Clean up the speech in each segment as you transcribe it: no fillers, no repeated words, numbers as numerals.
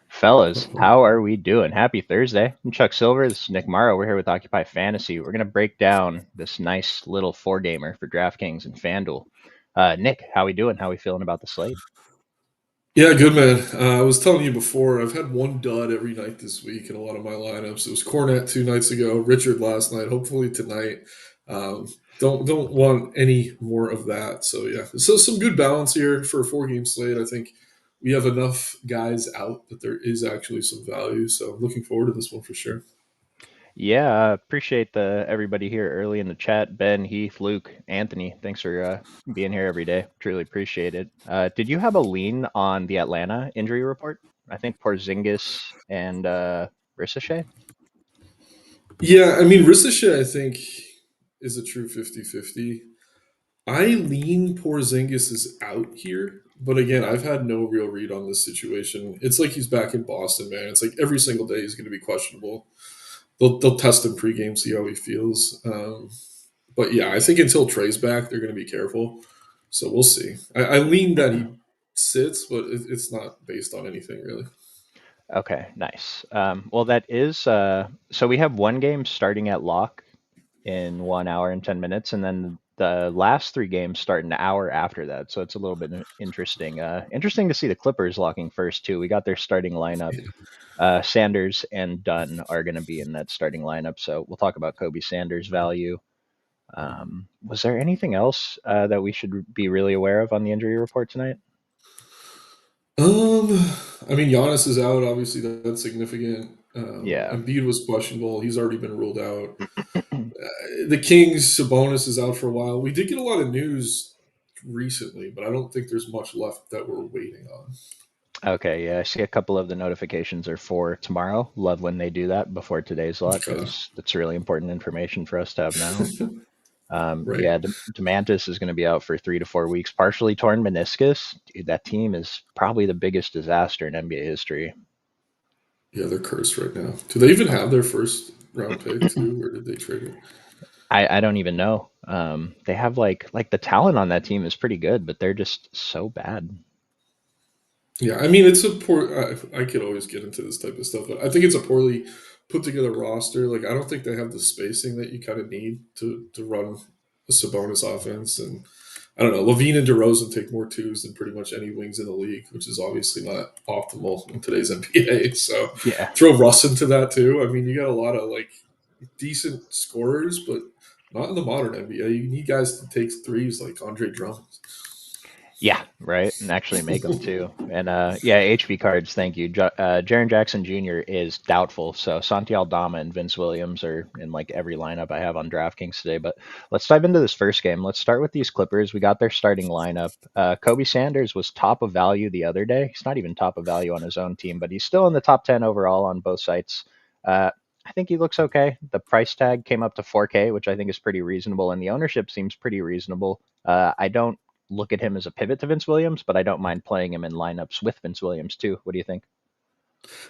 Fellas, how are we doing? Happy Thursday. I'm Chuck Silver. This is Nick Marro. We're here with Occupy Fantasy. We're going to break down this nice little four-gamer for DraftKings and FanDuel. Nick, how we doing? How we feeling about the slate? Yeah, good man. I was telling you before, I've had one dud every night this week in a lot of my lineups. It was Cornette 2 nights ago, Richard last night. Hopefully tonight. Don't want any more of that. So yeah, so some good balance here for a 4 game slate. I think we have enough guys out that there is actually some value. So I'm looking forward to this one for sure. Yeah, appreciate everybody here early in the chat. Ben, Heath, Luke, Anthony, thanks for being here every day. Truly appreciate it. Did you have a lean on the Atlanta injury report? I think Porzingis and Ricochet. Yeah, I mean Ricochet, I think is a true 50-50. I lean Porzingis is out here, but again, I've had no real read on this situation. It's like he's back in Boston, man. It's like every single day he's going to be questionable. They'll test him pregame, see how he feels. But yeah, I think until Trey's back, they're going to be careful. So we'll see. I lean that he sits, but it's not based on anything really. Okay, nice. Well, that is so we have one game starting at lock in 1 hour and 10 minutes, and then the last three games start an hour after that. So it's a little bit interesting. Interesting to see the Clippers locking first too. We got their starting lineup. Sanders and Dunn are going to be in that starting lineup. So we'll talk about Kobe Sanders' value. Was there anything else that we should be really aware of on the injury report tonight? Um, I mean, Giannis is out. Obviously, that's significant. Yeah. Embiid was questionable. He's already been ruled out. The Kings, Sabonis is out for a while. We did get a lot of news recently, but I don't think there's much left that we're waiting on. Okay, yeah, I see a couple of the notifications are for tomorrow. Love when they do that before today's lot Okay. because that's really important information for us to have now. Right. Yeah, Demantis is going to be out for 3 to 4 weeks, partially torn meniscus. Dude, that team is probably the biggest disaster in NBA history. Yeah, they're cursed right now. Do they even have their first round pick too, or did they trade it? I don't even know. They have like the talent on that team is pretty good, but they're just so bad. Yeah, I mean it's a poor. I could always get into this type of stuff, but I think it's a poorly put together roster. Like I don't think they have the spacing that you kind of need to run a Sabonis offense, and I don't know. Levine and DeRozan take more twos than pretty much any wings in the league, which is obviously not optimal in today's NBA. So Yeah. throw Russ into that too. I mean, you got a lot of like decent scorers, but not in the modern NBA. You need guys to take threes like Andre Drummond. Yeah, right. And actually make them too. And yeah, HV cards, thank you. Jaren Jackson Jr. is doubtful. So Santi Aldama and Vince Williams are in like every lineup I have on DraftKings today. But let's dive into this first game. Let's start with these Clippers. We got their starting lineup. Kobe Sanders was top of value the other day. He's not even top of value on his own team, but he's still in the top 10 overall on both sites. I think he looks okay. The price tag came up to 4K, which I think is pretty reasonable, and the ownership seems pretty reasonable. I don't look at him as a pivot to Vince Williams, but I don't mind playing him in lineups with Vince Williams too. What do you think?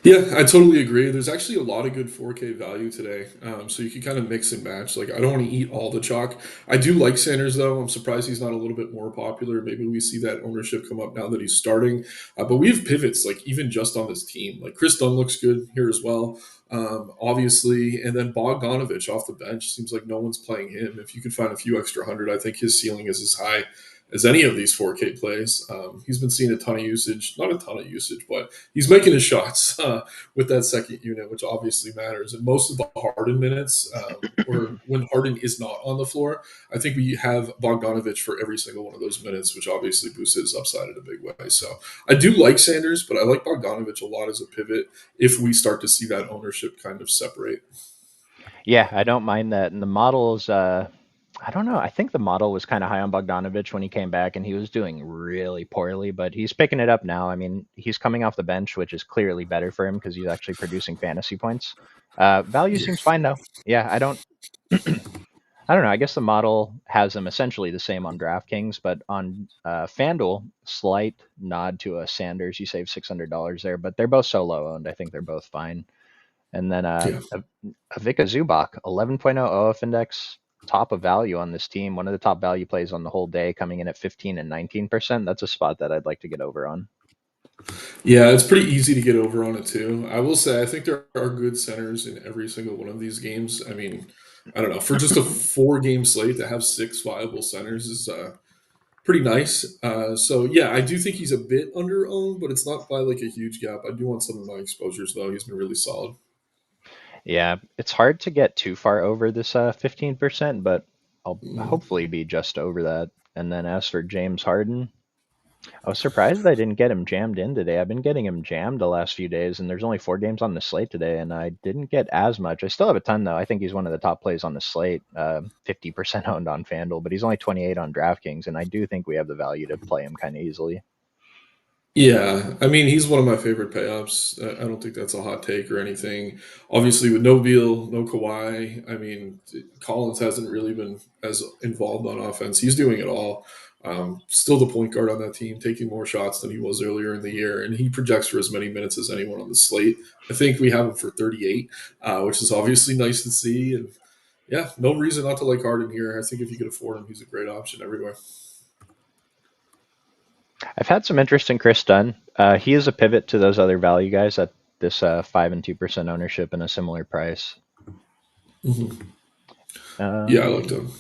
Yeah, I totally agree. There's actually a lot of good 4K value today, so you can kind of mix and match. Like, I don't want to eat all the chalk. I do like Sanders, though. I'm surprised he's not a little bit more popular. Maybe we see that ownership come up now that he's starting. But we have pivots, like even just on this team. Like Chris Dunn looks good here as well, obviously, and then Bogdanovich off the bench seems like no one's playing him. If you could find a few extra hundred, I think his ceiling is as high as any of these 4K plays. He's been seeing a ton of usage, not a ton of usage, but he's making his shots with that second unit, which obviously matters. And most of the Harden minutes, or when Harden is not on the floor, I think we have Bogdanovich for every single one of those minutes, which obviously boosts his upside in a big way. So I do like Sanders, but I like Bogdanovich a lot as a pivot if we start to see that ownership kind of separate. Yeah, I don't mind that. And the models, I don't know. I think the model was kind of high on Bogdanovich when he came back, and he was doing really poorly, but he's picking it up now. I mean, he's coming off the bench, which is clearly better for him because he's actually producing fantasy points. Value Yeah. seems fine though. Yeah, I don't. I don't know. I guess the model has them essentially the same on DraftKings, but on FanDuel, slight nod to a Sanders. You save $600 there, but they're both solo owned. I think they're both fine. And then Yeah. Avika Zubak, 11.0 OF index, top of value on this team. One of the top value plays on the whole day, coming in at 15 and 19%. That's a spot that I'd like to get over on. Yeah, it's pretty easy to get over on it too. I will say, I think there are good centers in every single one of these games. I mean, I don't know, for just a 4 game slate to have 6 viable centers is pretty nice. So yeah, I do think he's a bit under owned, but it's not by like a huge gap. I do want some of my exposures though. He's been really solid. Yeah, it's hard to get too far over this 15%, but I'll Mhm. hopefully be just over that. And then as for James Harden, I was surprised that I didn't get him jammed in today. I've been getting him jammed the last few days, and there's only 4 games on the slate today, and I didn't get as much. I still have a ton though. I think he's one of the top plays on the slate, 50% owned on FanDuel, but he's only 28 on DraftKings, and I do think we have the value to play him kind of easily. Yeah, I mean he's one of my favorite payups. I don't think that's a hot take or anything. Obviously, with no Beal, no Kawhi, I mean Collins hasn't really been as involved on offense. He's doing it all. Still the point guard on that team, taking more shots than he was earlier in the year, and he projects for as many minutes as anyone on the slate. I think we have him for 38, which is obviously nice to see. And yeah, no reason not to like Harden here. I think if you could afford him, he's a great option everywhere. I've had some interest in Chris Dunn. He is a pivot to those other value guys at this 5 and 2% ownership and a similar price. Mhm. Yeah, I liked Um, him.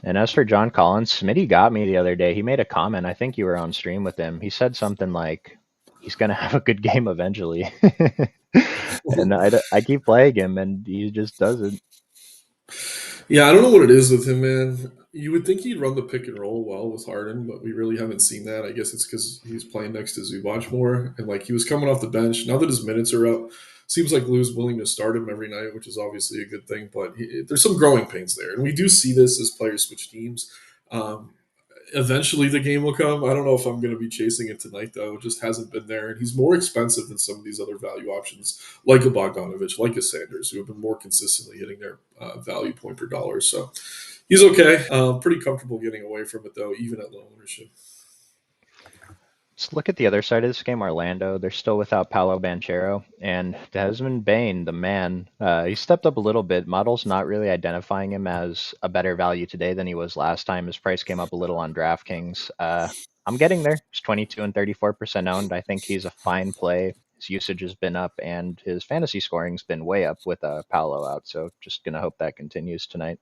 and as for John Collins, Smitty got me the other day. He made a comment. I think you were on stream with him. He said something like, he's going to have a good game eventually. And I keep playing him, and he just doesn't. Yeah, I don't know what it is with him, man. You would think he'd run the pick and roll well with Harden, but we really haven't seen that. I guess it's because he's playing next to Zubac more, and like he was coming off the bench. Now that his minutes are up, seems like Lou's willing to start him every night, which is obviously a good thing. But there's some growing pains there, and we do see this as players switch teams. Um, Eventually the game will come. I don't know if I'm going to be chasing it tonight, though. It just hasn't been there. And he's more expensive than some of these other value options, like a Bogdanovich, like a Sanders, who have been more consistently hitting their value point per dollar. So he's okay. Pretty comfortable getting away from it, though, even at low ownership. Let's look at the other side of this game, Orlando. They're still without Paolo Banchero and Desmond Bain, the man. He stepped up a little bit. Model's not really identifying him as a better value today than he was last time. His price came up a little on DraftKings. I'm getting there. He's 22 and 34% owned. I think he's a fine play. His usage has been up, and his fantasy scoring's been way up with Paolo out. So just gonna hope that continues tonight.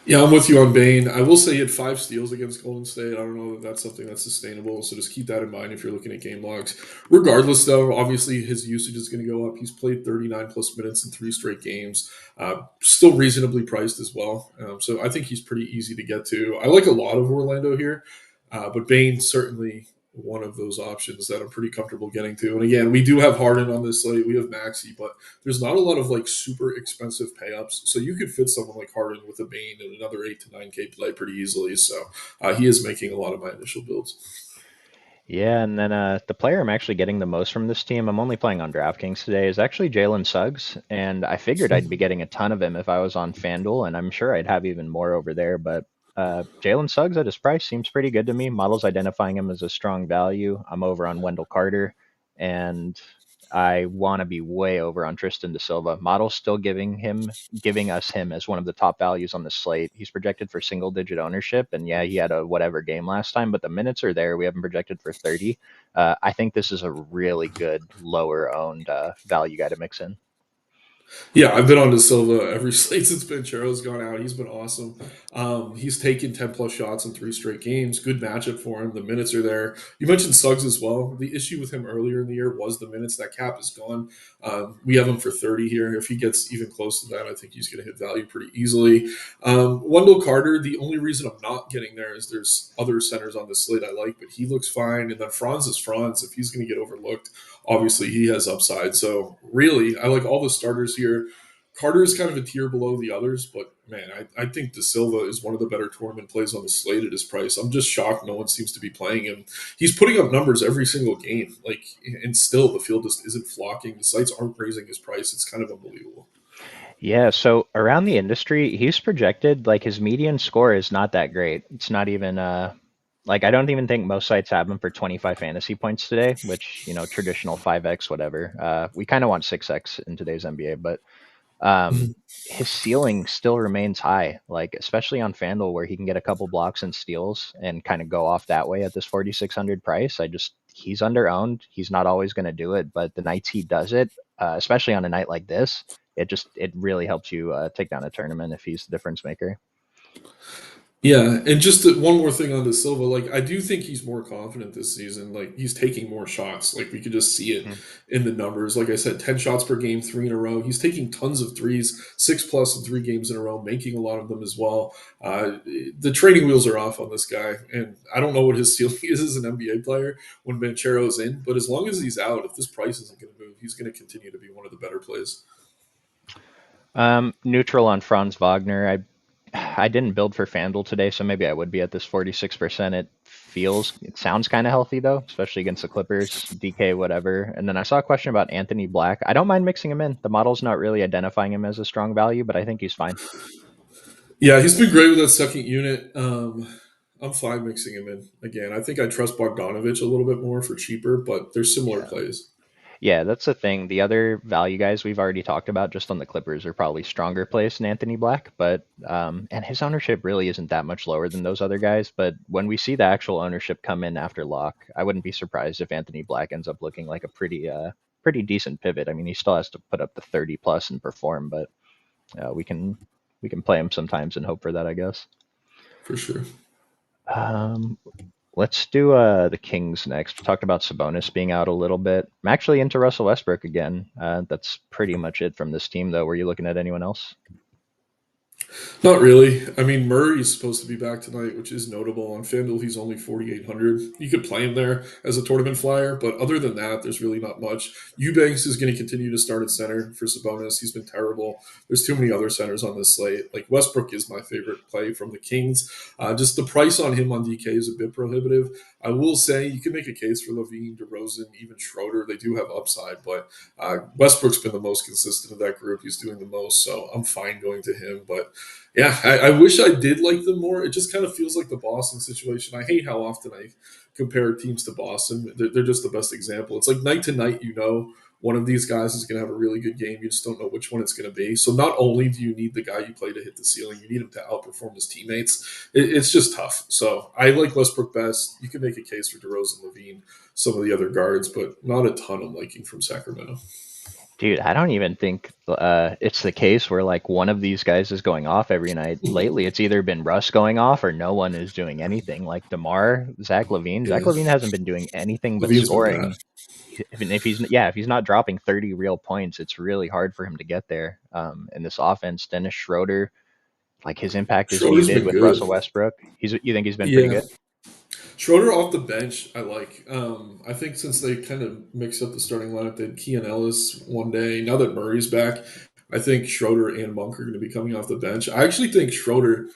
Yeah, I'm with you on Bain. I will say he had 5 steals against Golden State. I don't know that that's something that's sustainable. So just keep that in mind if you're looking at game logs. Regardless, though, obviously his usage is going to go up. He's played 39 plus minutes in 3 straight games. Still reasonably priced as well. So I think he's pretty easy to get to. I like a lot of Orlando here, but Bain certainly one of those options that I'm pretty comfortable getting to. And again, we do have Harden on this slate. We have Maxi, but there's not a lot of like super expensive payups. So you could fit someone like Harden with a Bane and another 8 to 9K play pretty easily. So he is making a lot of my initial builds. Yeah, and then the player I'm actually getting the most from this team, I'm only playing on DraftKings today, is actually Jalen Suggs. And I figured I'd be getting a ton of him if I was on FanDuel, and I'm sure I'd have even more over there. But Jalen Suggs at his price seems pretty good to me. Models identifying him as a strong value. I'm over on Wendell Carter, and I want to be way over on Tristan da Silva. Models still giving us him as one of the top values on the slate. He's projected for single digit ownership, and yeah, he had a whatever game last time, but the minutes are there. We haven't projected for 30. I think this is a really good lower owned value guy to mix in. Yeah, I've been on to Silva every slate since Banchero's gone out. He's been awesome. He's taken 10 plus shots in 3 straight games. Good matchup for him. The minutes are there. You mentioned Suggs as well. The issue with him earlier in the year was the minutes. That cap is gone. We have him for 30 here. If he gets even close to that, I think he's going to hit value pretty easily. Wendell Carter, the only reason I'm not getting there is there's other centers on the slate I like, but he looks fine. And then Franz is Franz. If he's going to get overlooked, obviously he has upside. So really, I like all the starters here. Carter is kind of a tier below the others, but man, I think De Silva is one of the better tournament plays on the slate at his price. I'm just shocked no one seems to be playing him. He's putting up numbers every single game, like, and still the field just isn't flocking. The sites aren't raising his price. It's kind of unbelievable. Yeah, so around the industry, he's projected like his median score is not that great. It's not even like I don't even think most sites have him for 25 fantasy points today, which, traditional 5x whatever. We kind of want 6x in today's NBA, but um, his ceiling still remains high, like especially on FanDuel where he can get a couple blocks and steals and kind of go off that way at this 4,600 price. He's under owned. He's not always going to do it, but the nights he does it, especially on a night like this, it really helps you take down a tournament if he's the difference maker. Yeah, and just one more thing on the Silva, like I do think he's more confident this season. Like he's taking more shots. Like we could just see it Mhm. in the numbers. Like I said, 10 shots per game, three in a row. He's taking tons of threes, 6+ in 3 games in a row, making a lot of them as well. The training wheels are off on this guy, and I don't know what his ceiling is as an NBA player when Banchero's in. But as long as he's out, if this price isn't going to move, he's going to continue to be one of the better plays. Neutral on Franz Wagner. I didn't build for FanDuel today, so maybe I would be at this 46%. It sounds kind of healthy though, especially against the Clippers, DK, whatever. And then I saw a question about Anthony Black. I don't mind mixing him in. The model's not really identifying him as a strong value, but I think he's fine. Yeah, he's been great with that second unit. I'm fine mixing him in again. I think I trust Bogdanovich a little bit more for cheaper, but they're similar Yeah. plays Yeah, that's the thing. The other value guys we've already talked about just on the Clippers are probably stronger plays than Anthony Black, but and his ownership really isn't that much lower than those other guys. But when we see the actual ownership come in after lock, I wouldn't be surprised if Anthony Black ends up looking like a pretty decent pivot. I mean, he still has to put up the 30 plus and perform, but we can play him sometimes and hope for that, I guess. for sure. Um, Let's do the Kings next. We talked about Sabonis being out a little bit. I'm actually into Russell Westbrook again. That's pretty much it from this team, though. Were you looking at anyone else? Not really. I mean, Murray's supposed to be back tonight, which is notable. On FanDuel, he's only 4,800. You could play him there as a tournament flyer, but other than that, there's really not much. Eubanks is going to continue to start at center for Sabonis. He's been terrible. There's too many other centers on this slate. Like Westbrook is my favorite play from the Kings. Just the price on him on DK is a bit prohibitive. I will say you can make a case for Levine, DeRozan, even Schroeder. They do have upside, but Westbrook's been the most consistent of that group. He's doing the most, so I'm fine going to him. But yeah, I wish I did like them more. It just kind of feels like the Boston situation. I hate how often I compare teams to Boston. They're just the best example. It's like night to night, one of these guys is going to have a really good game. You just don't know which one it's going to be. So not only do you need the guy you play to hit the ceiling, you need him to outperform his teammates. It's just tough. So I like Westbrook best. You can make a case for DeRozan, Levine, some of the other guards, but not a ton of liking from Sacramento. Dude, I don't even think it's the case where like one of these guys is going off every night. Lately, it's either been Russ going off or no one is doing anything. Like DeMar, Zach Levine. Zach Yeah, Levine hasn't been doing anything but Levine's been bad. scoring. If he's not dropping 30 real points, it's really hard for him to get there. In this offense, Dennis Schroeder, like his impact is Schroeder's muted been with good. Russell Westbrook. You think he's been pretty Yeah, good? Schroeder off the bench, I like. I think since they kind of mixed up the starting lineup, they had Kean Ellis one day. Now that Murray's back, I think Schroeder and Monk are going to be coming off the bench. I actually think Schroeder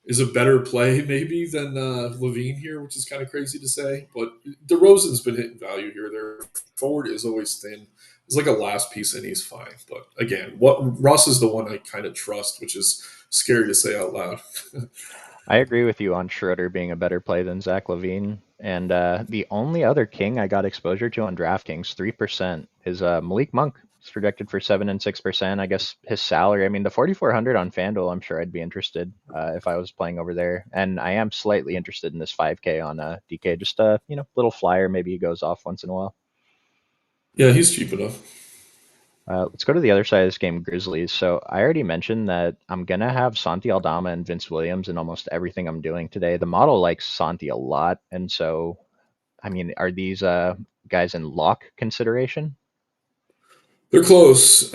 is a better play maybe than Levine here, which is kind of crazy to say. But DeRozan's been hitting value here. Their forward is always thin. It's like a last piece, and he's fine. But again, what Russ is the one I kind of trust, which is scary to say out loud. I agree with you on Schroeder being a better play than Zach Levine. And the only other king I got exposure to on DraftKings, 3%, is Malik Monk. He's projected for 7 and 6%. I guess his salary, I mean, the 4,400 on FanDuel, I'm sure I'd be interested if I was playing over there. And I am slightly interested in this 5K on DK. Just a little flyer. Maybe he goes off once in a while. Yeah, he's cheap enough. Let's go to the other side of this game, Grizzlies. So I already mentioned that I'm gonna have Santi Aldama and Vince Williams in almost everything I'm doing today. The model likes Santi a lot, and so I mean, are these guys in lock consideration? They're close.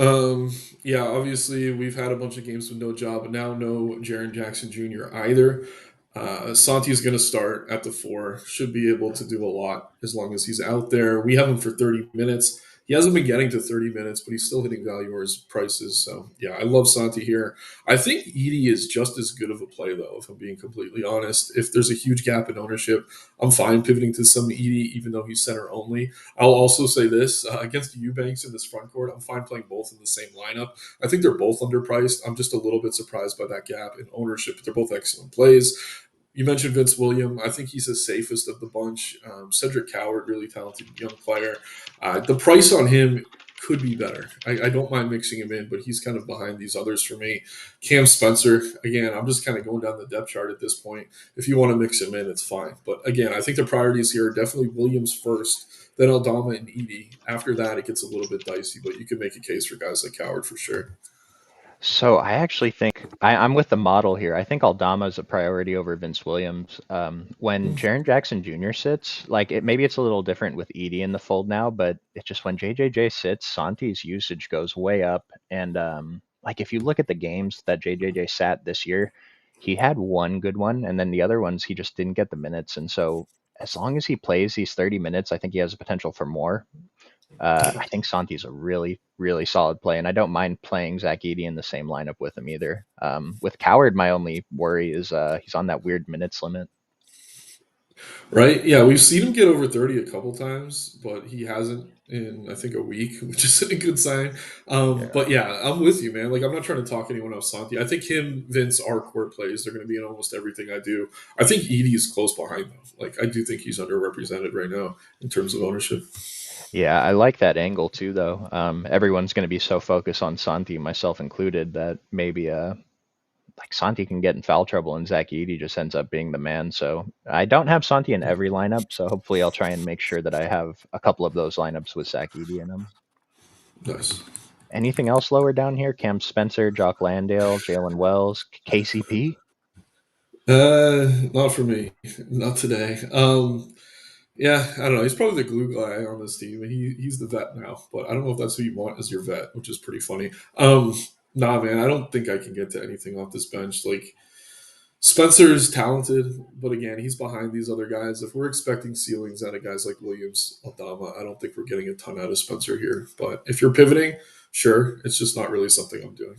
Yeah, obviously we've had a bunch of games with no job, but now no Jaron Jackson Jr. either. Santi's going to start at the four. Should be able to do a lot as long as he's out there. We have him for 30 minutes. He hasn't been getting to 30 minutes, but he's still hitting value where his price is. So yeah, I love Santi here. I think Edie is just as good of a play though, if I'm being completely honest. If there's a huge gap in ownership, I'm fine pivoting to some Edie, even though he's center only. I'll also say this against Eubanks in this front court, I'm fine playing both in the same lineup. I think they're both underpriced. I'm just a little bit surprised by that gap in ownership. They're both excellent plays. You mentioned Vince Williams. I think he's the safest of the bunch. Cedric Coward, really talented young player. The price on him could be better. I don't mind mixing him in, but he's kind of behind these others for me. Cam Spencer, again, I'm just kind of going down the depth chart at this point. If you want to mix him in, it's fine. But again, I think the priorities here are definitely Williams first, then Aldama and Edie. After that, it gets a little bit dicey, but you can make a case for guys like Coward for sure. So I actually think I'm with the model here. I think Aldama is a priority over Vince Williams. When Jaren Jackson Jr. sits, like maybe it's a little different with Edie in the fold now, but it's just when JJJ sits, Santi's usage goes way up. And like if you look at the games that JJJ sat this year, he had one good one, and then the other ones he just didn't get the minutes. And so as long as he plays these 30 minutes, I think he has a potential for more. I think Santi's a really, really solid play, and I don't mind playing Zach Edey in the same lineup with him either. With Coward, my only worry is he's on that weird minutes limit. Right? Yeah, we've seen him get over 30 a couple times, but he hasn't in, I think, a week, which is a good sign. Yeah. But yeah, I'm with you, man. Like, I'm not trying to talk anyone off Santi. I think him, Vince are court plays. They're going to be in almost everything I do. I think Edie is close behind, though. Like, I do think he's underrepresented right now in terms of ownership. Yeah, I like that angle too, though. Everyone's going to be so focused on Santi, myself included, that maybe like Santi can get in foul trouble and Zach Edey just ends up being the man. So I don't have Santi in every lineup, so hopefully I'll try and make sure that I have a couple of those lineups with Zach Edey in them. Nice. Anything else lower down here? Cam Spencer, Jock Landale, Jalen Wells, KCP. Not for me. Not today. Yeah, I don't know. He's probably the glue guy on this team. He's the vet now, but I don't know if that's who you want as your vet, which is pretty funny. Nah, man, I don't think I can get to anything off this bench. Like Spencer's talented, but again, he's behind these other guys. If we're expecting ceilings out of guys like Williams, Aldama, I don't think we're getting a ton out of Spencer here. But if you're pivoting, sure, it's just not really something I'm doing.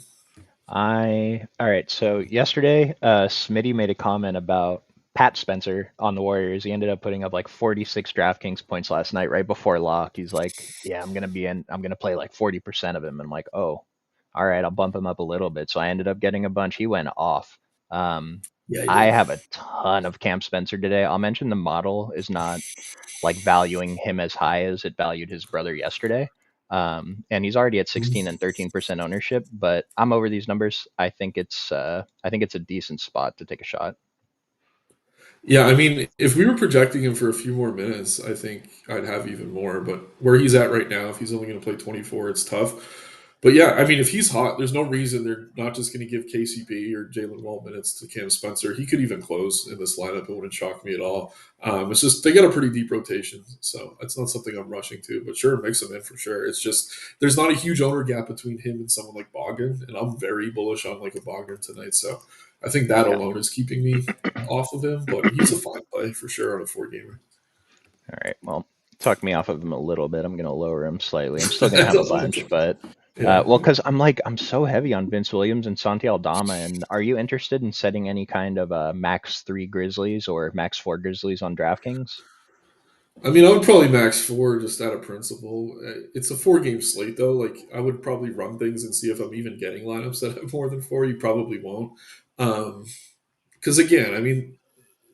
All right. So yesterday, Smitty made a comment about Pat Spencer on the Warriors. He ended up putting up like 46 DraftKings points last night, right before lock. He's like, "Yeah, I'm gonna play like 40% of him." And I'm like, "Oh, all right, I'll bump him up a little bit." So I ended up getting a bunch. He went off. Um, Yeah, he I did. have a ton of Cam Spencer today. I'll mention the model is not like valuing him as high as it valued his brother yesterday. And he's already at 16 and 13% ownership, but I'm over these numbers. I think it's a decent spot to take a shot. Yeah, I mean, if we were projecting him for a few more minutes, I think I'd have even more. But where he's at right now, if he's only going to play 24, it's tough. But yeah, I mean, if he's hot, there's no reason they're not just going to give KCP or Jalen Wall minutes to Cam Spencer. He could even close in this lineup. It wouldn't shock me at all. It's just they got a pretty deep rotation, so it's not something I'm rushing to. But sure, mix him in for sure. It's just there's not a huge owner gap between him and someone like Bogdan, and I'm very bullish on like a Bogdan tonight. So I think that Yeah. alone is keeping me off of him, but he's a fine play for sure on a four gamer. All right. Well, talk me off of him a little bit. I'm going to lower him slightly. I'm still going to have a That's bunch, awesome. but Yeah. well, because I'm so heavy on Vince Williams and Santi Aldama. And are you interested in setting any kind of max 3 Grizzlies or max 4 Grizzlies on DraftKings? I mean, I would probably max four just out of principle. It's a four-game slate, though. Like, I would probably run things and see if I'm even getting lineups that have more than four. You probably won't. Because, again, I mean,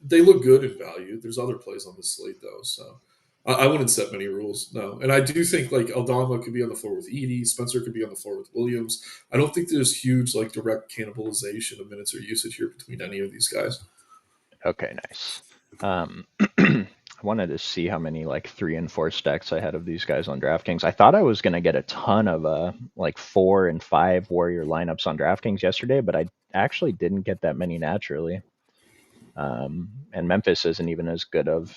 they look good in value. There's other plays on the slate, though. So I wouldn't set many rules, no. And I do think, like, Aldama could be on the floor with Edie. Spencer could be on the floor with Williams. I don't think there's huge, like, direct cannibalization of minutes or usage here between any of these guys. Okay, nice. I wanted to see how many like 3 and 4 stacks I had of these guys on DraftKings. I thought I was gonna get a ton of like 4 and 5 Warrior lineups on DraftKings yesterday, but I actually didn't get that many naturally. And Memphis isn't even as good of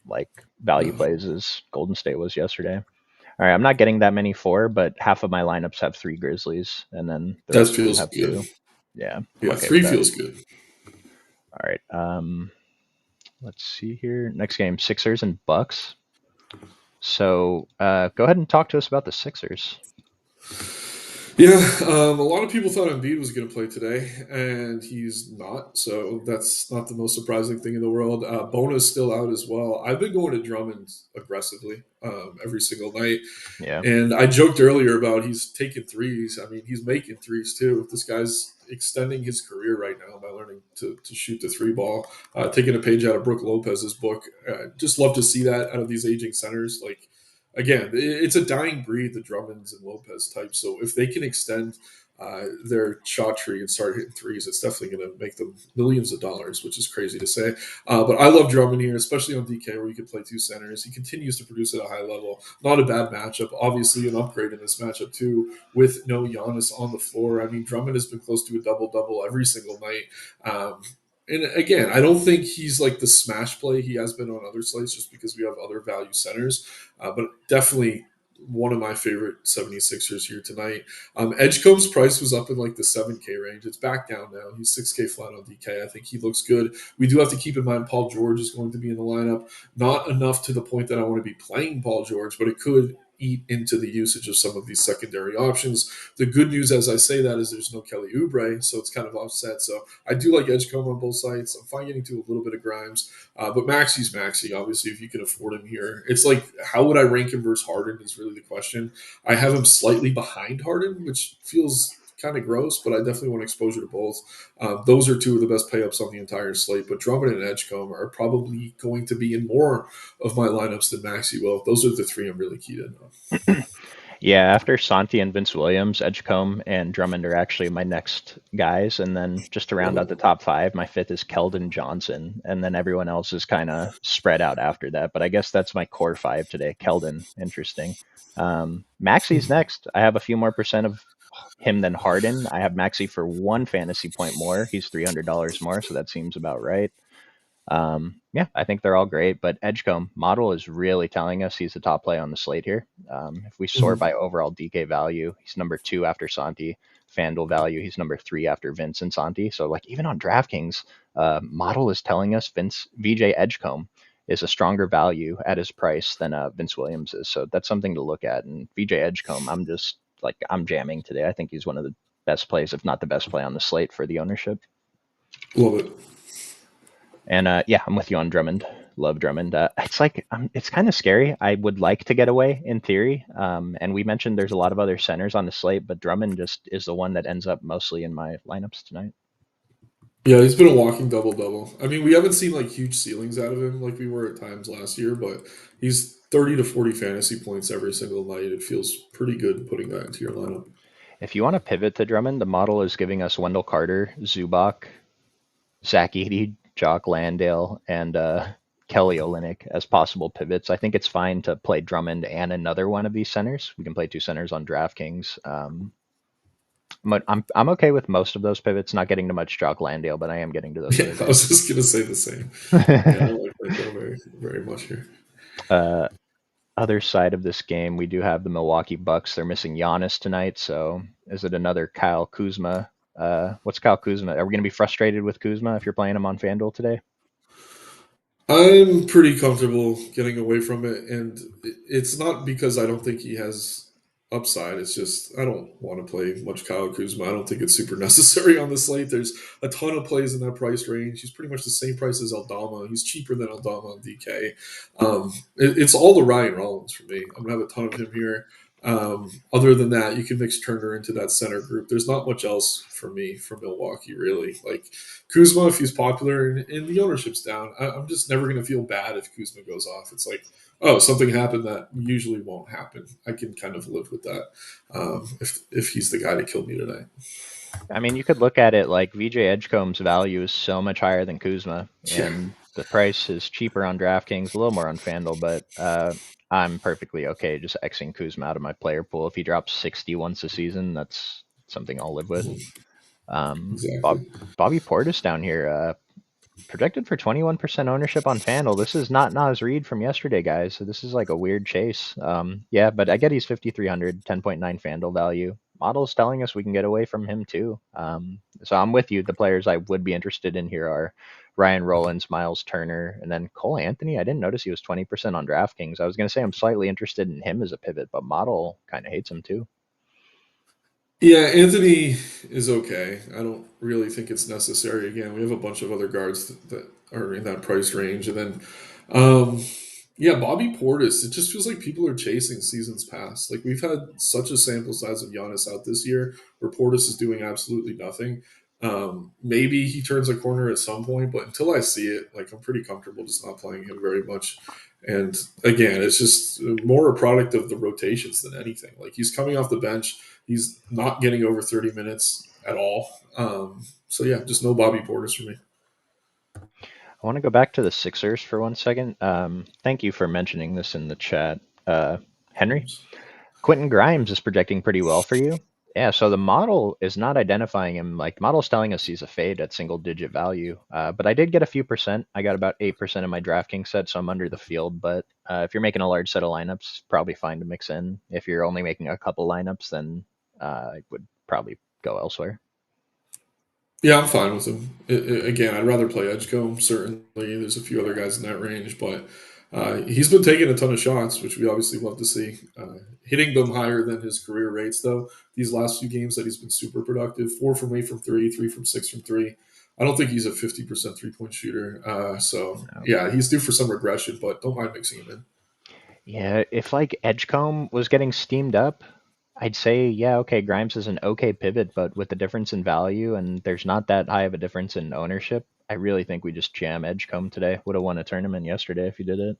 like value No, plays as Golden State was yesterday. All right, I'm not getting that many 4, but half of my lineups have 3 Grizzlies, and then the that rest of them feels have good. 2. Yeah, I'm Yeah, okay with three that. feels good. All right. Let's see here. Next game, Sixers and Bucks. So go ahead and talk to us about the Sixers. Yeah, a lot of people thought Embiid was going to play today, and he's not. So that's not the most surprising thing in the world. Bona's still out as well. I've been going to Drummond aggressively every single night, Yeah. and I joked earlier about he's taking threes. I mean, he's making threes too. This guy's extending his career right now by learning to shoot the three ball, taking a page out of Brooke Lopez's book. Just love to see that out of these aging centers. Like again, it's a dying breed, the Drummonds and Lopez type. So if they can extend their shot tree and start hitting threes, it's definitely going to make them millions of dollars, which is crazy to say. But I love Drummond here, especially on DK where you can play two centers. He continues to produce at a high level. Not a bad matchup. Obviously, an upgrade in this matchup too, with no Giannis on the floor. I mean, Drummond has been close to a double double every single night. And again, I don't think he's like the smash play he has been on other slates just because we have other value centers. But definitely one of my favorite 76ers here tonight. Edgecomb's price was up in like the 7K range. It's back down now. He's 6K flat on DK. I think he looks good. We do have to keep in mind Paul George is going to be in the lineup. Not enough to the point that I want to be playing Paul George, but it could eat into the usage of some of these secondary options. The good news, as I say that, is there's no Kelly Oubre, so it's kind of offset. So I do like Edgecombe on both sides. I'm fine getting to a little bit of Grimes, but Maxi's Maxi. Obviously, if you can afford him here, it's like how would I rank him versus Harden is really the question. I have him slightly behind Harden, which feels kind of gross, but I definitely want exposure to both. Those are two of the best pay ups on the entire slate, but Drummond and Edgecombe are probably going to be in more of my lineups than Maxi will. Those are the three I'm really keyed in on. Yeah, after Santi and Vince Williams, Edgecombe and Drummond are actually my next guys. And then just to round out the top five, my fifth is Keldon Johnson. And then everyone else is kind of spread out after that. But I guess that's my core five today. Keldon, interesting. Maxi's next. I have a few more percent of him than Harden. I have Maxi for one fantasy point more. He's $300 more, so that seems about right. Yeah, I think they're all great, but Edgecombe model is really telling us he's the top play on the slate here. If we sort by overall DK value, he's number two after Santi. FanDuel value, he's number three after Vince and Santi. So like even on DraftKings, model is telling us VJ Edgecombe is a stronger value at his price than Vince Williams is. So that's something to look at. And VJ Edgecombe, I'm jamming today. I think he's one of the best plays, if not the best play on the slate for the ownership. Love it. And yeah, I'm with you on Drummond. Love Drummond. It's kind of scary. I would like to get away in theory. And we mentioned there's a lot of other centers on the slate, but Drummond just is the one that ends up mostly in my lineups tonight. Yeah, he's been a walking double double. I mean, we haven't seen like huge ceilings out of him like we were at times last year, but he's 30 to 40 fantasy points every single night. It feels pretty good putting that into your lineup. If you want to pivot to Drummond, the model is giving us Wendell Carter, Zubac, Zach Edey, Jock Landale, and Kelly Olynyk as possible pivots. I think it's fine to play Drummond and another one of these centers. We can play two centers on DraftKings. But I'm okay with most of those pivots, not getting to much Jock Landale, but I am getting to those Yeah, other I was guys. just gonna say the same. Yeah, I don't like that very, very much here. uh, Other side of this game, we do have the Milwaukee Bucks. They're missing Giannis tonight, so is it another Kyle Kuzma? What's Kyle Kuzma? Are we going to be frustrated with Kuzma if you're playing him on FanDuel today? I'm pretty comfortable getting away from it, and it's not because I don't think he has upside. It's just I don't want to play much Kyle Kuzma. I don't think it's super necessary on the slate. There's a ton of plays in that price range. He's pretty much the same price as Aldama. He's cheaper than Aldama on DK. It's all the Ryan Rollins for me. I'm gonna have a ton of him here. Other than that, you can mix Turner into that center group. There's not much else for me from Milwaukee, really. Like Kuzma, if he's popular and the ownership's down, I'm just never going to feel bad if Kuzma goes off. It's like, oh, something happened that usually won't happen. I can kind of live with that if he's the guy to kill me tonight. I mean, you could look at it like VJ Edgecombe's value is so much higher than Kuzma, Yeah, and the price is cheaper on DraftKings, a little more on FanDuel, but I'm perfectly okay just Xing Kuzma out of my player pool. If he drops 60 once a season, that's something I'll live with. exactly. Bobby Portis down here, projected for 21% ownership on FanDuel. This is not Nas Reed from yesterday, guys. So this is like a weird chase. Yeah, but I get he's 5,300, 10.9 FanDuel value. Model's telling us we can get away from him too. So I'm with you. The players I would be interested in here are Ryan Rollins, Miles Turner, and then Cole Anthony. I didn't notice he was 20% on DraftKings. I was going to say I'm slightly interested in him as a pivot, but Model kind of hates him too. Yeah, Anthony is okay. I don't really think it's necessary. Again, we have a bunch of other guards that are in that price range, and then um, yeah, Bobby Portis. It just feels like people are chasing seasons past. Like we've had such a sample size of Giannis out this year, where Portis is doing absolutely nothing. Maybe he turns a corner at some point, but until I see it, like I'm pretty comfortable just not playing him very much. And again, it's just more a product of the rotations than anything. Like he's coming off the bench, he's not getting over 30 minutes at all. So yeah, just no Bobby Portis for me. I want to go back to the Sixers for 1 second. Thank you for mentioning this in the chat, Henry. Quentin Grimes is projecting pretty well for you. Yeah, so the model is not identifying him. Like the model's telling us he's a fade at single digit value. But I did get a few percent. I got about 8% in my DraftKings set, so I'm under the field. But if you're making a large set of lineups, probably fine to mix in. If you're only making a couple lineups, then I would probably go elsewhere. Yeah, I'm fine with him. Again, I'd rather play Edgecombe. Certainly, there's a few other guys in that range, but he's been taking a ton of shots, which we obviously love to see. Hitting them higher than his career rates, though. These last few games that he's been super productive: 4 from 8 from three, 3 from 6 from 3. I don't think he's a 50% 3 point shooter. So No. yeah, he's due for some regression, but don't mind mixing him in. Yeah, if like Edgecombe was getting steamed up, I'd say, yeah, okay, Grimes is an okay pivot, but with the difference in value and there's not that high of a difference in ownership, I really think we just jam Edgecombe today. Would have won a tournament yesterday if you did it.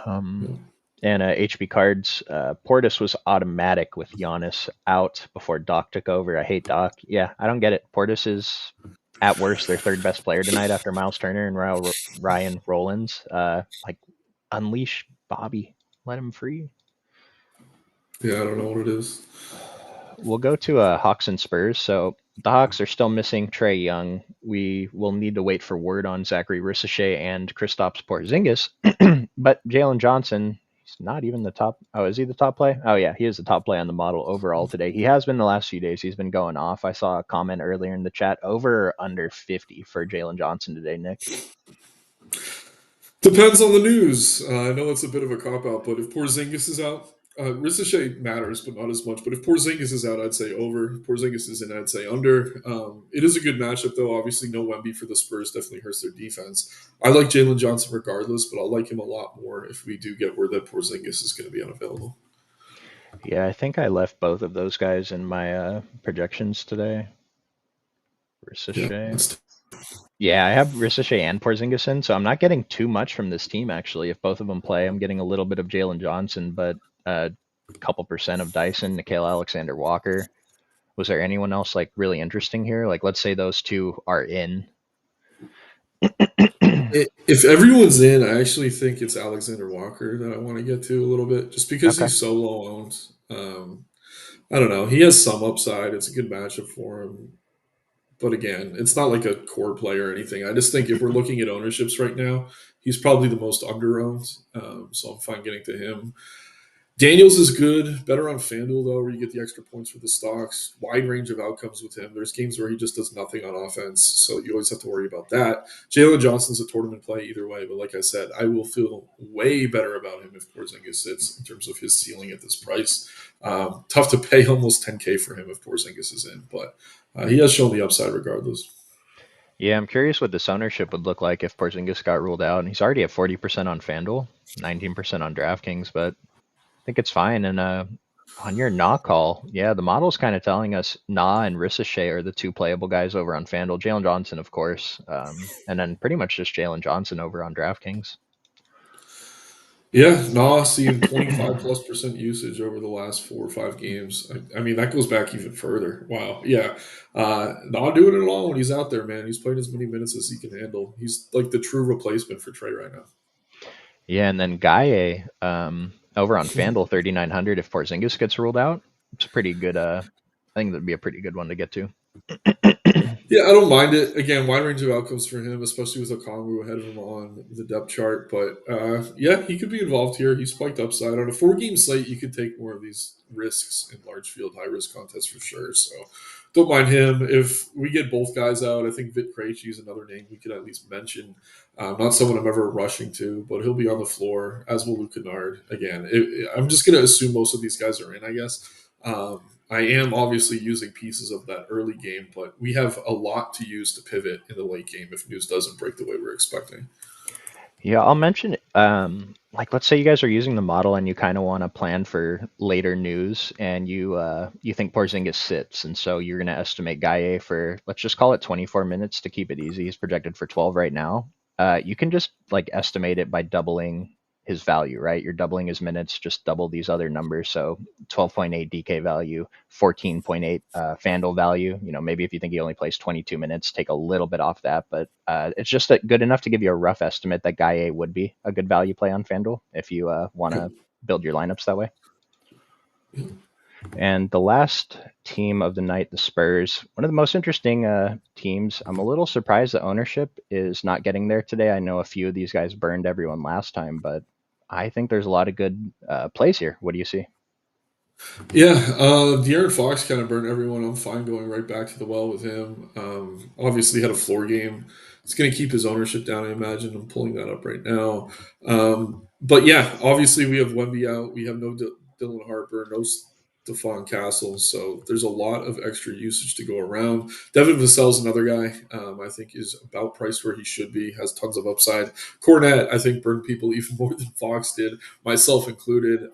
Um, Yeah. and HB cards, Portis was automatic with Giannis out before Doc took over. I hate Doc. Yeah, I don't get it. Portis is at worst their third best player tonight after Miles Turner and Ryan Rollins. Like unleash Bobby, let him free. Yeah, I don't know what it is. We'll go to Hawks and Spurs. So the Hawks are still missing Trey Young. We will need to wait for word on Zachary Ricochet and Kristaps Porzingis. But Jalen Johnson, he's not even the top. Oh, is he the top play? Oh yeah, he is the top play on the model overall today. He has been the last few days. He's been going off. I saw a comment earlier in the chat over or under 50 for Jalen Johnson today, Nick. Depends on the news. I know it's a bit of a cop out, but if Porzingis is out, Ricochet matters, but not as much. But if Porzingis is out, I'd say over. If Porzingis is in, I'd say under. It is a good matchup, though. Obviously, no Wemby for the Spurs definitely hurts their defense. I like Jalen Johnson regardless, but I'll like him a lot more if we do get word that Porzingis is going to be unavailable. Yeah, I think I left both of those guys in my projections today. Yeah, Ricochet. that's Yeah, I have Ricochet and Porzingis in, so I'm not getting too much from this team actually. If both of them play, I'm getting a little bit of Jalen Johnson, but a couple percent of Dyson, Nikhil Alexander Walker. Was there anyone else like really interesting here? Like, let's say those two are in. If everyone's in, I actually think it's Alexander Walker that I want to get to a little bit, just because Okay. he's so low owned. I don't know. He has some upside. It's a good matchup for him. But again, it's not like a core player or anything. I just think if we're looking at ownerships right now, he's probably the most under-owned. So I'm fine getting to him. Daniels is good, better on FanDuel though, where you get the extra points for the stocks. Wide range of outcomes with him. There's games where he just does nothing on offense, so you always have to worry about that. Jalen Johnson's a tournament play either way, but like I said, I will feel way better about him if Porzingis sits in terms of his ceiling at this price. Tough to pay almost 10K for him if Porzingis is in, but he has shown the upside regardless. Yeah, I'm curious what this ownership would look like if Porzingis got ruled out. And he's already at 40% on FanDuel, 19% on DraftKings, but I think it's fine. And on your Nah call, yeah, the model's kind of telling us Nah and Ricochet are the two playable guys over on FanDuel. Jalen Johnson, of course, and then pretty much just Jalen Johnson over on DraftKings. Yeah, Nas seeing 25 plus percent usage over the last 4 or 5 games. I mean, that goes back even further. Wow. Yeah. Not doing it all when he's out there, man. He's playing as many minutes as he can handle. He's like the true replacement for Trey right now. Yeah, and then Gaye over on FanDuel 3,900 if Porzingis gets ruled out. It's a pretty good. I think that'd be a pretty good one to get to. Yeah, I don't mind it. Again, wide range of outcomes for him, especially with Okongwu ahead of him on the depth chart. But yeah, he could be involved here. He's spiked upside. On a 4 game slate, you could take more of these risks in large field, high risk contests for sure. So don't mind him. If we get both guys out, I think Vit Krejci is another name we could at least mention. Not someone I'm ever rushing to, but he'll be on the floor, as will Luke Kennard. Again, I'm just going to assume most of these guys are in, I guess. Um, I am obviously using pieces of that early game, but we have a lot to use to pivot in the late game if news doesn't break the way we're expecting. Yeah, I'll mention like let's say you guys are using the model and you kind of want to plan for later news and you think Porzingis sits and so you're going to estimate Gaye for let's just call it 24 minutes to keep it easy. He's projected for 12 right now. You can just like estimate it by doubling his value, right? You're doubling his minutes, just double these other numbers. So 12.8 DK value, 14.8 FanDuel value. Maybe if you think he only plays 22 minutes, take a little bit off that, but it's just good enough to give you a rough estimate that guy A would be a good value play on FanDuel if you want Okay. to build your lineups that way. Yeah. And the last team of the night, the Spurs, one of the most interesting teams. I'm a little surprised the ownership is not getting there today. I know a few of these guys burned everyone last time, but I think there's a lot of good plays here. What do you see? Yeah, De'Aaron Fox kind of burned everyone. I'm fine going right back to the well with him. Obviously, had a floor game. It's going to keep his ownership down, I imagine. I'm pulling that up right now. But yeah, obviously, we have Wemby out. We have no Dylan Harper, no Stephon Castle. So there's a lot of extra usage to go around. Devin Vassell's another guy I think is about priced where he should be, has tons of upside. Cornette, I think, burned people even more than Fox did, myself included.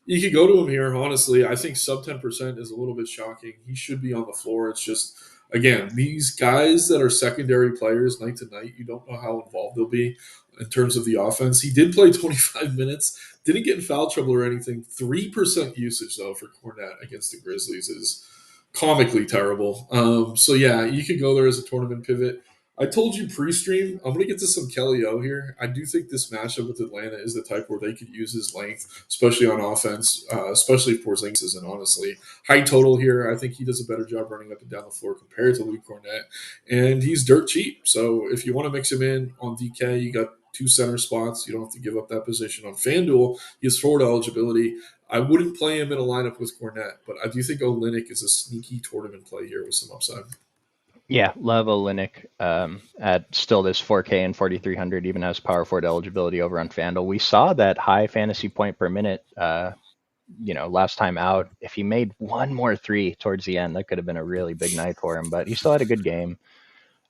You could go to him here, honestly. I think sub 10% is a little bit shocking. He should be on the floor. It's just, again, these guys that are secondary players night to night, you don't know how involved they'll be in terms of the offense. He did play 25 minutes, didn't get in foul trouble or anything. 3% usage, though, for Cornette against the Grizzlies is comically terrible. So, yeah, you could go there as a tournament pivot. I told you pre-stream, I'm going to get to some Kelly O here. I do think this matchup with Atlanta is the type where they could use his length, especially on offense, especially if Porzingis isn't, honestly. High total here. I think he does a better job running up and down the floor compared to Luke Cornette. And he's dirt cheap. So if you want to mix him in on DK, you got two center spots. You don't have to give up that position. On FanDuel, he has forward eligibility. I wouldn't play him in a lineup with Cornette, but I do think Olynyk is a sneaky tournament play here with some upside. Yeah, love Olynyk at still this 4K and 4,300, even has power forward eligibility over on FanDuel. We saw that high fantasy point per minute, last time out. If he made one more three towards the end, that could have been a really big night for him, but he still had a good game.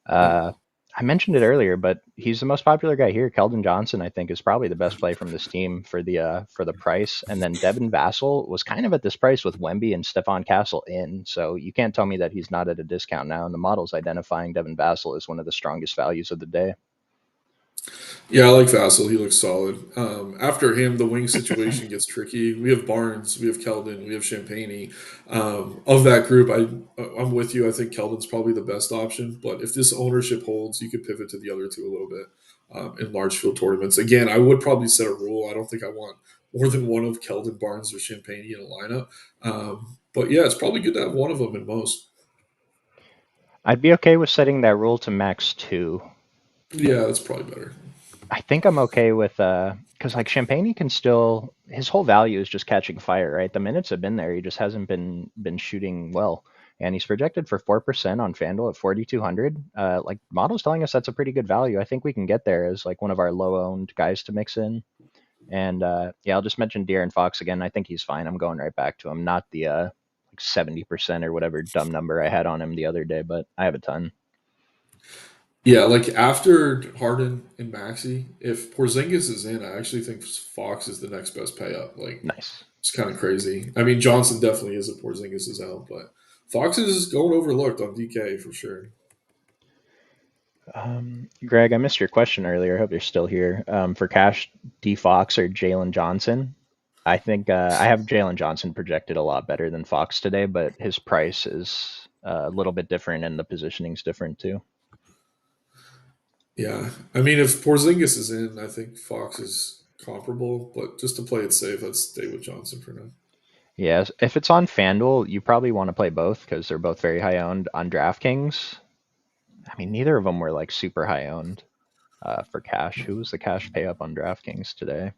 Yeah. I mentioned it earlier, but he's the most popular guy here. Keldon Johnson, I think, is probably the best play from this team for the price. And then Devin Vassell was kind of at this price with Wemby and Stephon Castle in, so you can't tell me that he's not at a discount now. And the model's identifying Devin Vassell as one of the strongest values of the day. Yeah, I like Vassell. He looks solid. After him, the wing situation gets tricky. We have Barnes, we have Keldon, we have Champagne. Of that group, I'm with you. I think Keldon's probably the best option. But if this ownership holds, you could pivot to the other two a little bit in large field tournaments. Again, I would probably set a rule. I don't think I want more than one of Keldon, Barnes, or Champagne in a lineup. But yeah, it's probably good to have one of them in most. I'd be okay with setting that rule to max two. Yeah, that's probably better. I think I'm okay with because like Champagne can still his whole value is just catching fire, right? The minutes have been there, he just hasn't been shooting well, and he's projected for 4% on FanDuel at 4,200. Like models telling us that's a pretty good value. I think we can get there as like one of our low owned guys to mix in. And yeah, I'll just mention De'Aaron Fox again. I think he's fine. I'm going right back to him, not the like 70% or whatever dumb number I had on him the other day, but I have a ton. Yeah, like after Harden and Maxi, if Porzingis is in, I actually think Fox is the next best pay up. Like Nice. it's kind of crazy. I mean, Johnson definitely is if Porzingis is out, but Fox is going overlooked on DK for sure. Greg, I missed your question earlier. I hope you're still here. For cash, D Fox or Jalen Johnson? I think I have Jalen Johnson projected a lot better than Fox today, but his price is a little bit different and the positioning's different too. Yeah, I mean, if Porzingis is in, I think Fox is comparable, but just to play it safe, let's stay with Johnson for now. Yes, if it's on FanDuel, you probably want to play both because they're both very high owned. On DraftKings, I mean, neither of them were like super high owned for cash. Who was the cash pay up on DraftKings today?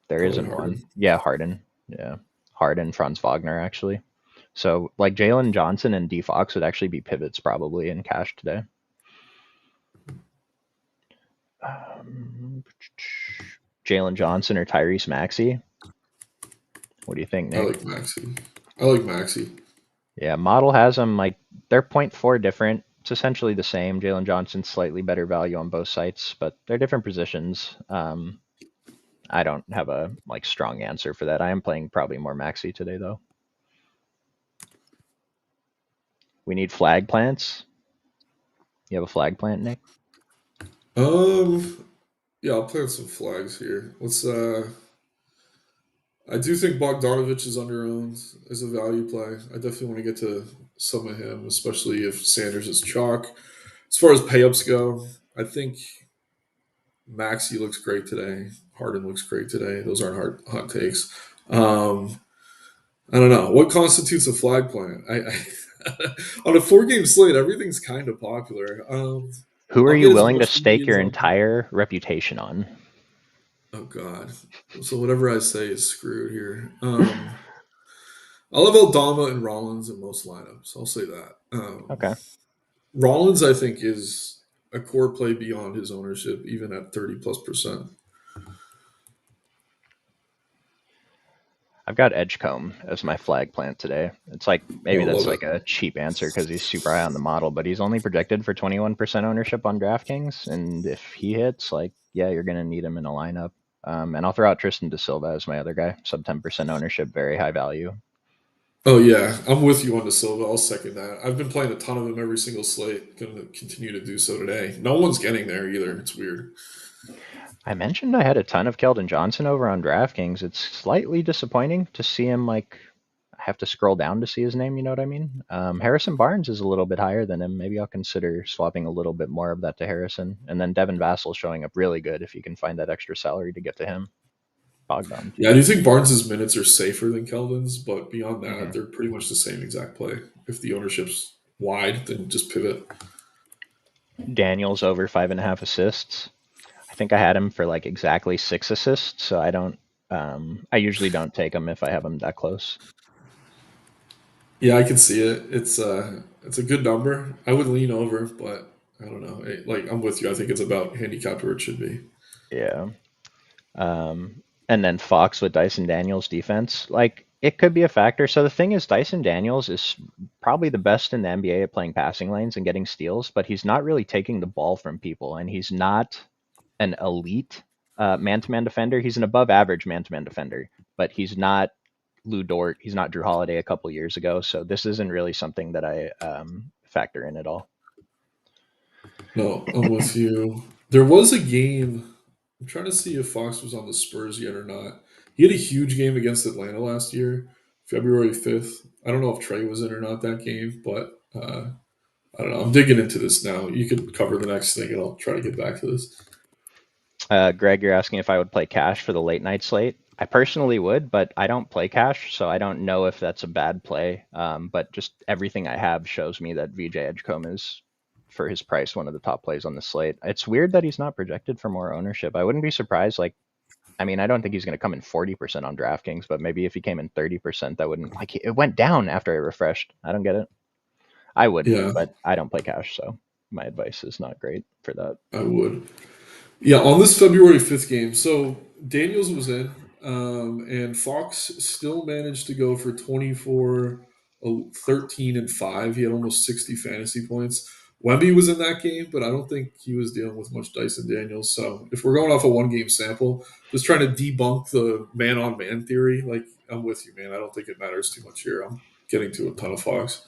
There Probably isn't one. Harden. Yeah, Harden. Yeah, Harden, Franz Wagner actually. So like Jalen Johnson and D Fox would actually be pivots probably in cash today. Um, Jalen Johnson or Tyrese Maxey? What do you think, I Nick? like Maxi. I like Maxi. Yeah, model has them like they're point 0.4 different. It's essentially the same. Jalen Johnson's slightly better value on both sites, but they're different positions. I don't have a like strong answer for that. I am playing probably more Maxi today though. We need flag plants. You have a flag plant, Nick? Um, yeah, I'll plant some flags here. Let's. I do think Bogdanovich is underowned as a value play. I definitely want to get to some of him, especially if Sanders is chalk. As far as payups go, I think Maxi looks great today. Harden looks great today. Those aren't hot takes. Um, I don't know what constitutes a flag plant. On a 4 game slate, everything's kind of popular. Who are I'll you get as willing to much stake your medians on. entire reputation on? Oh God. So whatever I say is screwed here. I'll have Aldama and Rollins in most lineups. I'll say that. Okay. Rollins, I think, is a core play beyond his ownership, even at 30+%. I've got Edgecombe as my flag plant today. It's like maybe Oh, that's love it. like a cheap answer because he's super high on the model, but he's only projected for 21% ownership on DraftKings. And if he hits, like, yeah, you're going to need him in a lineup. And I'll throw out Tristan Da Silva as my other guy, sub 10% ownership, very high value. Oh yeah, I'm with you on the Silva. I'll second that. I've been playing a ton of him every single slate. Going to continue to do so today. No one's getting there either. It's weird. I mentioned I had a ton of Keldon Johnson over on DraftKings. It's slightly disappointing to see him like I have to scroll down to see his name. You know what I mean? Harrison Barnes is a little bit higher than him. Maybe I'll consider swapping a little bit more of that to Harrison, and then Devin Vassell showing up really good if you can find that extra salary to get to him. Bogdan Yeah, I too. do think Barnes's minutes are safer than Kelvin's, but beyond that, hmm they're pretty much the same exact play. If the ownership's wide, then just pivot. Daniels over 5.5 assists. I think I had him for like exactly 6 assists, so I don't. I usually don't take him if I have him that close. Yeah, I can see it. It's a good number. I would lean over, but I don't know. Like I'm with you. I think it's about handicapped where it should be. Yeah. And then Fox with Dyson Daniels defense, like it could be a factor. So the thing is, Dyson Daniels is probably the best in the NBA at playing passing lanes and getting steals, but he's not really taking the ball from people, and he's not an elite man-to-man defender. He's an above-average man-to-man defender, but he's not Lou Dort. He's not Drew Holiday a couple years ago. So this isn't really something that I factor in at all. No, I'm with you. There was a game. I'm trying to see if Fox was on the Spurs yet or not. He had a huge game against Atlanta last year, February 5th. I don't know if Trey was in or not that game, but I don't know. I'm digging into this now. You could cover the next thing, and I'll try to get back to this. Greg, you're asking if I would play cash for the late night slate. I personally would, but I don't play cash, so I don't know if that's a bad play. But just everything I have shows me that VJ Edgecombe is, for his price, one of the top plays on the slate. It's weird that he's not projected for more ownership. I wouldn't be surprised. Like, I mean, I don't think he's going to come in 40% on DraftKings, but maybe if he came in 30%, that wouldn't like it went down after I refreshed. I don't get it. I would, Yeah, but I don't play cash, so my advice is not great for that. I would. Yeah, on this February 5th game, so Daniels was in, and Fox still managed to go for 24, 13, and 5. He had almost 60 fantasy points. Wemby was in that game, but I don't think he was dealing with much Dyson Daniels. So if we're going off a 1 game sample, just trying to debunk the man on man theory, like I'm with you, man. I don't think it matters too much here. I'm getting to a ton of Fox.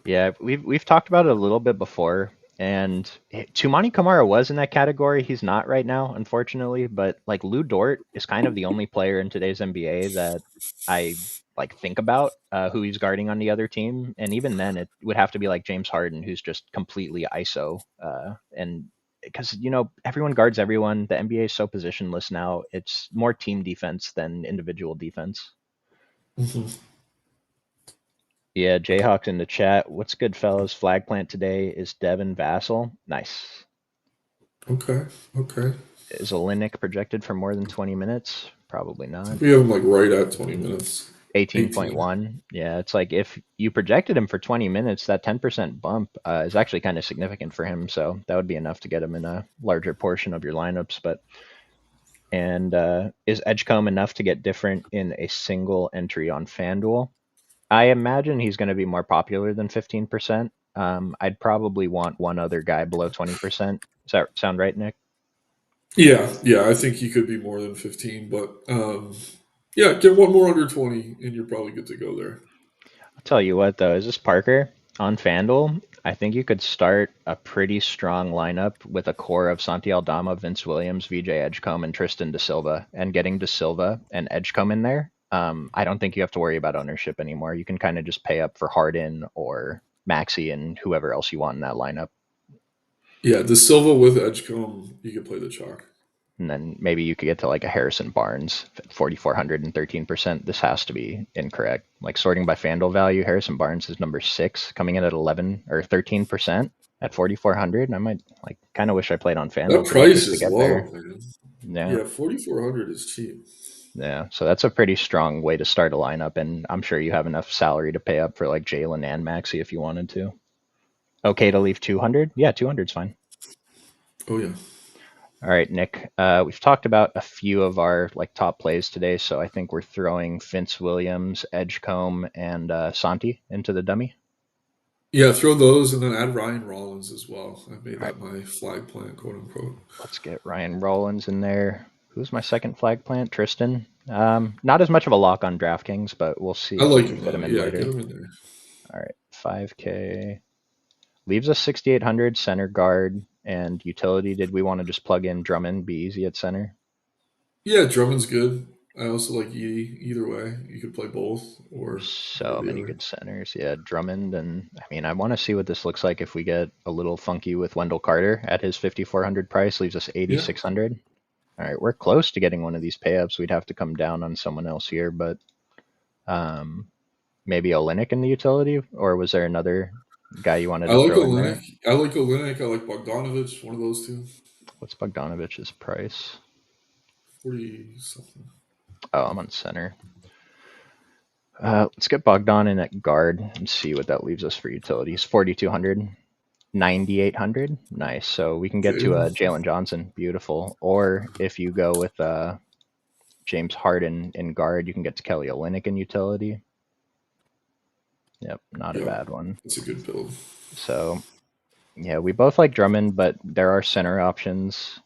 Yeah, we've talked about it a little bit before, and Tumani Kamara was in that category. He's not right now, unfortunately, but like Lou Dort is kind of the only player in today's NBA that I like think about who he's guarding on the other team, and even then, it would have to be like James Harden, who's just completely ISO, and because everyone guards everyone. The NBA is so positionless now; it's more team defense than individual defense. Mhm. Yeah, Jayhawks in the chat. What's good, fellas? Flag plant today is Devin Vassell. Nice. Okay, okay. Is Olenek projected for more than 20 minutes? Probably I not. think we have him like right at 20 minutes. 18. 18.1. Yeah, it's like if you projected him for 20 minutes, that 10% bump is actually kind of significant for him. So that would be enough to get him in a larger portion of your lineups. But and is Edgecombe enough to get different in a single entry on FanDuel? I imagine he's going to be more popular than 15%. I'd probably want one other guy below 20%. Does that sound right, Nick? Yeah, yeah, I think he could be more than 15, but yeah, get one more under 20 and you're probably good to go there. I'll tell you what, though, is this Parker on FanDuel? I think you could start a pretty strong lineup with a core of Santi Aldama, Vince Williams, VJ Edgecombe, and Tristan Da Silva. And getting Da Silva and Edgecombe in there, I don't think you have to worry about ownership anymore. You can kind of just pay up for Harden or Maxi and whoever else you want in that lineup. Yeah, the Silva with Edgecombe, you could play the chalk. And then maybe you could get to like a Harrison Barnes, 4,400 and 13%. This has to be incorrect. Like sorting by FanDuel value, Harrison Barnes is number 6, coming in at 11 or 13% at 4,400. I might like kind of wish I played on That FanDuel today price just to is get low, there. man. Yeah, Yeah, 4,400 is cheap. yeah. So that's a pretty strong way to start a lineup, and I'm sure you have enough salary to pay up for like Jalen and Maxi if you wanted to. Okay to leave 200? Yeah, 200 is fine. Oh yeah. All right, Nick. We've talked about a few of our like top plays today, so I think we're throwing Vince Williams, Edgecombe, and Santi into the dummy. Yeah, throw those and then add Ryan Rollins as well. I made All right, that my flag plant, quote unquote. let's get Ryan Rollins in there. Who's my second flag plant? Tristan. Not as much of a lock on DraftKings, but we'll see I if we like can him fit though. him in Yeah, get later. him in there. All right, 5K leaves us 6,800 center guard and utility. Did we want to just plug in Drummond? Be easy at center. Yeah, Drummond's good. I also like Yee. Either way, you could play both or one or So the many other. good centers. Yeah, Drummond. And I mean, I want to see what this looks like if we get a little funky with Wendell Carter at his 5,400 price, leaves us Yeah, 8,600. All right, we're close to getting one of these payups. We'd have to come down on someone else here, but um, maybe Olynyk in the utility, or was there another guy you wanted I to like throw in there? Olynyk. I like Olynyk. I like Bogdanovich. One of those two. What's Bogdanovich's price? 40 something. Oh, I'm on center. Let's get Bogdan in at guard and see what that leaves us for utilities. 4,200. 9,800. Nice. So we can get to Okay. Jalen Johnson. Beautiful. Or if you go with James Harden in guard, you can get to Kelly Olynyk in utility. Yep, not a Yeah, bad one. that's a good build. So yeah, we both like Drummond, but there are center options.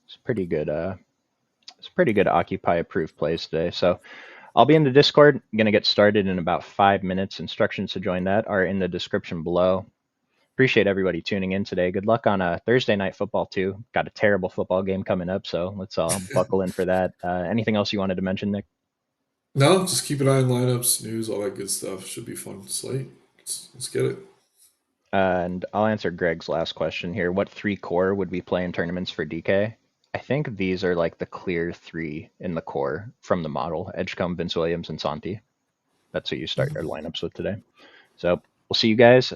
It's pretty good. It's pretty good Occupy approved plays today. So I'll be in the Discord. I'm gonna get started in about 5 minutes. Instructions to join that are in the description below. Appreciate everybody tuning in today. Good luck on a Thursday night football too. Got a terrible football game coming up, so let's all buckle in for that. Anything else you wanted to mention, Nick? No, just keep an eye on lineups, news, all that good stuff. Should be fun slate. Let's get it. And I'll answer Greg's last question here. What 3 core would we play in tournaments for DK? I think these are like the clear 3 in the core from the model: Edgecombe, Vince Williams, and Santi. That's who you start your lineups with today. So we'll see you guys.